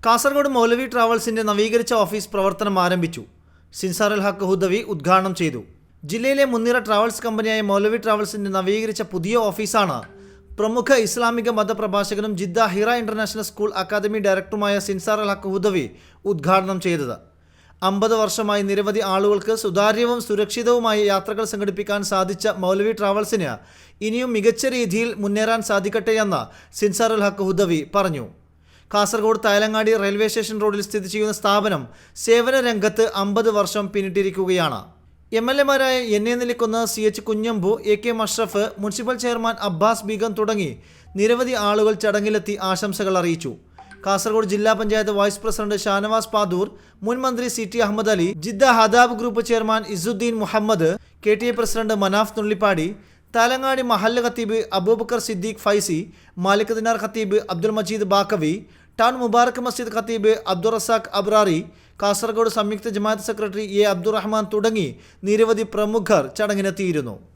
കാസർഗോഡ് മൗലവി ട്രാവൽസിന്റെ നവീകരിച്ച ഓഫീസ് പ്രവർത്തനം ആരംഭിച്ചു. സിൻസാർ അൽ ഹക്ക് ഹുദവി ഉദ്ഘാടനം ചെയ്തു. ജില്ലയിലെ മുൻനിര ട്രാവൽസ് കമ്പനിയായ മൗലവി ട്രാവൽസിന്റെ നവീകരിച്ച പുതിയ ഓഫീസാണ് പ്രമുഖ ഇസ്ലാമിക മതപ്രഭാഷകനും Jeddah Hira international school academy ഡയറക്ടറുമായ സിൻസാർ അൽ ഹക്ക് ഹുദവി ഉദ്ഘാടനം ചെയ്തത്. 50 വർഷമായി നിരവധി ആളുകൾക്ക് സുതാര്യവും സുരക്ഷിതവുമായ യാത്രകൾ സംഘടിപ്പിക്കാൻ സാധിച്ച മൗലവി ട്രാവൽസിന് ഇനിയും മികച്ച രീതിയിൽ മുന്നേറാൻ സാധിക്കട്ടെയെന്ന് സിൻസാർ അൽ ഹക്ക് ഹുദവി പറഞ്ഞു. കാസർഗോഡ് തായലങ്ങാടി റെയിൽവേ സ്റ്റേഷൻ റോഡിൽ സ്ഥിതി ചെയ്യുന്ന സ്ഥാപനം സേവന രംഗത്ത് 50 വർഷം പിന്നിട്ടിരിക്കുകയാണ്. MLA-മാരായ N A. Nellikkunnu, CH Kunhambu, AK Mashraf, municipal chairman Abbas Beegum തുടങ്ങി നിരവധി ആളുകൾ ചടങ്ങിലെത്തി ആശംസകൾ അറിയിച്ചു. കാസർഗോഡ് ജില്ലാ പഞ്ചായത്ത് വൈസ് പ്രസിഡന്റ് ഷാനവാസ് പാദൂർ, മുൻ മന്ത്രി CT Ahammad Ali, Jeddah Hadab group chairman Izzuddeen Muhammad, KTA president Manaf Nullippady, Thalangadi മഹല്ല് ഖത്തീബ് അബൂബക്കർ സിദ്ദീഖ് ഫൈസി, മാലിക് ദിനാർ ഖത്തീബ് അബ്ദുൽ മജീദ് ബാക്കവി, ടൗൺ മുബാറക് മസ്ജിദ് ഖത്തീബ് അബ്ദുൾ റസാഖ് അബ്രാറി, കാസർഗോഡ് സംയുക്ത ജമാഅത്ത് സെക്രട്ടറി A. അബ്ദുറഹ്മാൻ തുടങ്ങി നിരവധി പ്രമുഖർ ചടങ്ങിനെത്തിയിരുന്നു.